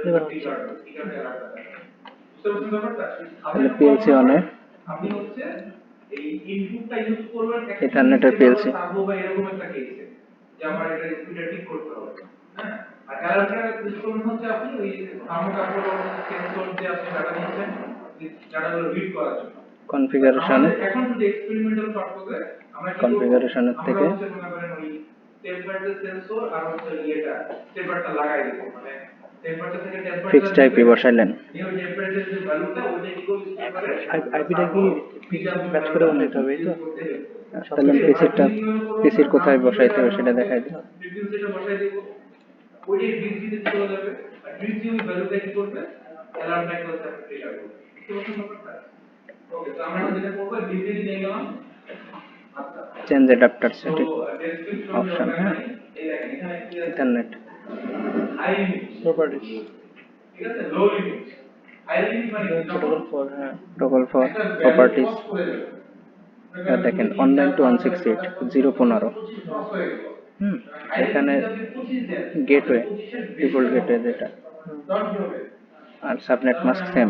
এবার হচ্ছে তাহলে পিএলসি অনে আপনি হচ্ছে এই ইনপুটটা ইউজ করবেন ইথারনেটের পিএলসি বা এরকম একটা কেসে যে আমার এটা স্পিডটা ঠিক করতে হবে। হ্যাঁ, আর অ্যালার্মটা ইউজ করবেন হচ্ছে আপনি ওই থার্মোকাপল সেন্সর যে আপনি ডাটা নিচ্ছেন, ডাটাগুলো রিড করার জন্য। কনফিগারেশন এখন যদি এক্সপেরিমেন্টাল পারপোজে আমরা কি করব, কনফিগারেশনের আমরা থেকে হচ্ছে মনে করেন ওই টেম্পারেচার সেন্সর আর হচ্ছে ইয়েটা টেম্পারেচারটা লাগাই দেব, মানে টেম্পারেচার থেকে ফিক্স টেম্পারেচার টাইপই বসাইলেন। নিউ টেম্পারেচার যে ভ্যালুটা ওইটা কি করব করে আইপিটা কি পিসির সাথে ম্যাচ করে বানাইতে হবে, এই তো? সব তাহলে পিসির কোথায় বসাইতে হবে সেটা দেখাই দিই। ফ্রিকোয়েন্সিটা বসাই দেব, ওইটাই ডিসিতে চলে যাবে, আর ডিসি ওই ভ্যালুটা কি করবে, অ্যালার্মটা কি করতে ট্রিগার করবে। কি বলছেন ব্যাপারটা? ওকে, তো আমরা যেটা করব ডিসি নিয়ে গেলাম, চেঞ্জ অ্যাডাপ্টার সেটিং অপশন। হ্যাঁ, এই দেখেন এখানে কি আছে, ইন্টারনেট হাই লিমিট প্রপার্টিজ, ঠিক আছে, লো লিমিট। হাই লিমিট মানে প্রোটোকল ফর, হ্যাঁ, প্রোটোকল ফর প্রপার্টিজ। দেখেন অনলাইন টু 168 015। এখানে গেটওয়ে, ডিফল্ট গেটওয়ে যেটা, আর সাবনেট মাস্ক সেম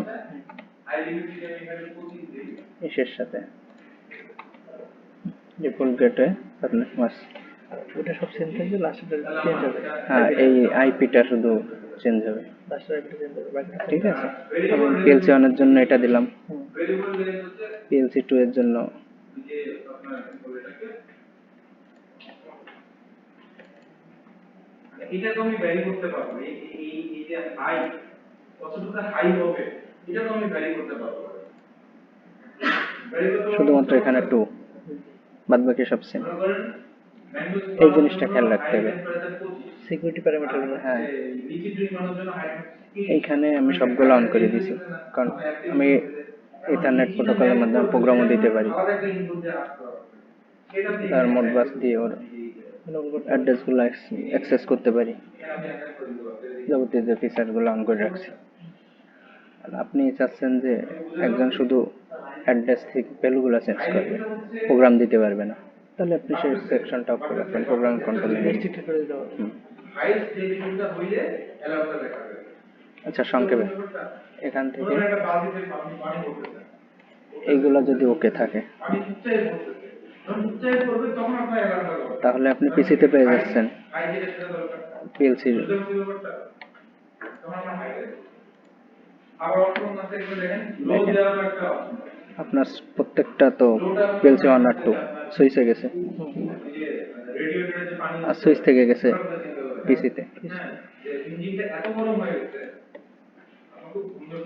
এর সাথে ডিফল্ট গেটওয়ে সাবনেট মাস্ক, ওটা সব সেম থাকবে, লাস্টটা চেঞ্জ হবে। হ্যাঁ, এই আইপিটা শুধু চেঞ্জ হবে, লাস্টের আইপিটা চেঞ্জ হবে, ঠিক আছে। এবং পিএলসি 1 এর জন্য এটা দিলাম, পিএলসি 2 এর জন্য এটা তো আমি ভ্যারি করতে পারবো, এই যে হাই কতটুকু হাই হবে এটা তো আমি ভ্যারি করতে পারবো, শুধুমাত্র এখানে 2, বাদ বাকি সব সেম। এই জিনিসটা খেয়াল রাখতে হবে, সিকিউরিটি প্যারামিটার। হ্যাঁ, এইখানে আমি সবগুলো অন করে দিয়েছি, কারণ আমি ইথারনেট প্রোটোকলের মাধ্যমে প্রোগ্রামও দিতে পারি, তার মোডবাস দিয়ে ওর অ্যাড্রেসগুলো অ্যাক্সেস করতে পারি, যাবতীয় যে ফিচারগুলো অন করে রাখছি। আপনি চাচ্ছেন যে একজন শুধু অ্যাড্রেস থেকে ভ্যালুগুলো চেঞ্জ করবে, প্রোগ্রাম দিতে পারবে না, তাহলে আপনি সেই সেকশনটা অফ করে রাখবেন, প্রোগ্রাম কন্ট্রোলে রেস্ট্রিক্টেড করে দিতে পারবেন। আচ্ছা, সংক্ষেপে এখান থেকে এইগুলা যদি ওকে থাকে তাহলে আপনি পিসিতে পেয়ে যাচ্ছেন পিএলসির আপনার প্রত্যেকটা তো পিএলসি 1 আর 2 সুইচে গেছে, আর সুইচ থেকে গেছে পিসিতে।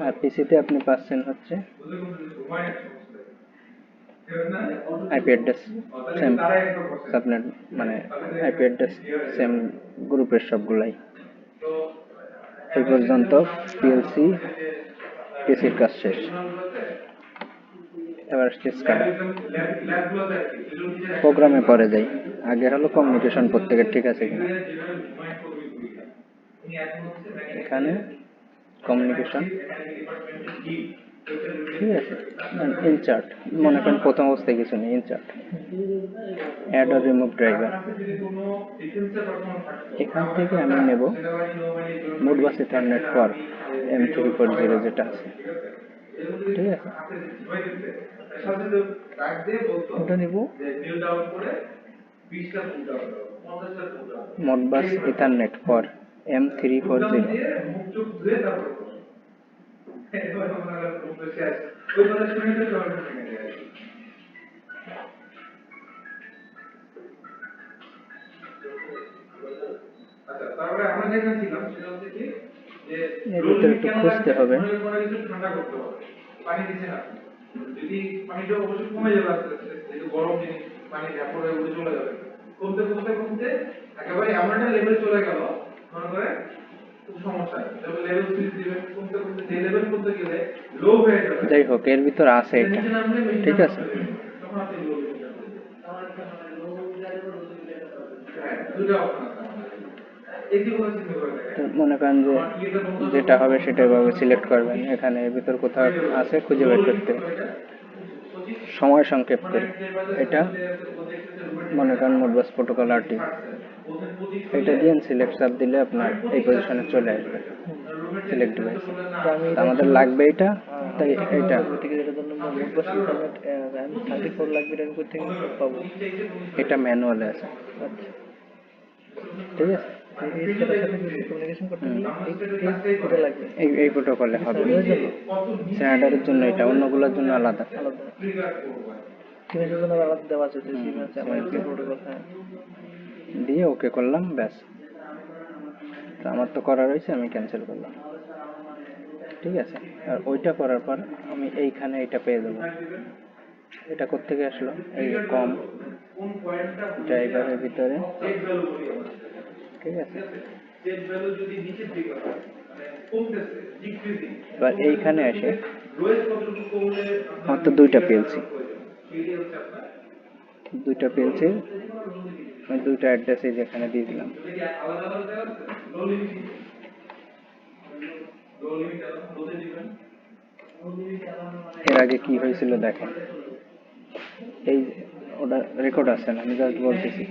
আর পিসিতে আপনি পাচ্ছেন হচ্ছে আইপি অ্যাড্রেস সেম, সাবনেট মানে আইপি অ্যাড্রেস সেম গ্রুপের সবগুলাই। এই পর্যন্ত পিএলসি পিসির কাজ শেষ। এবার আসছে SCADA প্রোগ্রামে পরে যাই। আগে হলো কমিউনিকেশন প্রত্যেকের ঠিক আছে কিনা। এখানে কমিউনিকেশন ঠিক আছে, ইনচার্ট মনে করেন প্রথম অবস্থায় কিছু নেই, ইনচার্ট অ্যাড আর রিমুভ ড্রাইভার। এখান থেকে আমি নেব মোডবাস ইথারনেট ফর M340 যেটা আছে, ঠিক আছে, ওটা নেব। Modbus ethernet for M340। এর ভিতরে একটু খুঁজতে হবে, যদি পানিটা অবশ্যই কমে যাবে আস্তে আস্তে, যেহেতু গরম জিনিস পানি ভ্যাপর হয়ে উঠে চলে যাবে, কমতে কমতে কমতে একেবারে এমন একটা লেভেল চলে গেল, মনে করে খুব সমস্যা, যখন লেভেল সিরিজ দিবেন কমতে কমতে যে লেভেল করতে গেলে লো হয়ে যাবে। যাই হোক, এর ভিতর আছে এটা, ঠিক আছে। তখন আপনি লো মনে করেন যে যেটা হবে সেটা ভাবে সিলেক্ট করবেন। এখানে এর ভিতর কোথাও আছে খুঁজে বের করতে, সময় সংক্ষেপ করে এটা মনে করেন মোডবাস প্রোটোকল RT, এটা দিয়ে সিলেক্ট সাব দিলে আপনার এই পজিশনে চলে আসবে। Select device. তো আমি এটা আমাদের লাগবে এটা, তাই এটা কিভাবে এটা পাবো? থেকে যেটা ধরুন মোডবাস ইথারনেট 34 লাগবে, এটা আমি কোথা থেকে পাবো? এটা ম্যানুয়ালে আছে। আচ্ছা, ঠিক আছে, এই স্ক্যাডার সাথে কমিউনিকেশন করতে হুম, গেলে এটা লাগবে। এই প্রোটোকলে হবে। সার্ভারের জন্য স্যান্ডার্ডের জন্য এটা, অন্যগুলোর জন্য আলাদা। আলাদা সিমেন্সের জন্য আলাদা দেওয়া আছে, যে হুম, সিমেন্স সিমেন্স এমআইএসপি প্রোটোকল। হ্যাঁ, দিয়ে ওকে করলাম, ব্যাস। তো আমার তো করা রয়েছে, আমি ক্যান্সেল করলাম। ঠিক আছে, আর ওইটা করার পর আমি এইখানে এটা পেয়ে দেবো। এটা কোত্থেকে আসলো? এই যে কম ড্রাইভারের ভিতরে। ঠিক আছে, এবার এইখানে এসে আমার তো দুইটা পিএলসি, আমি দুইটা অ্যাড্রেসে যেখানে দিয়ে দিলাম। এর আগে কি হয়েছিল দেখেন, এই ওটা রেকর্ড আছে না, আমি জাস্ট বলতেছি।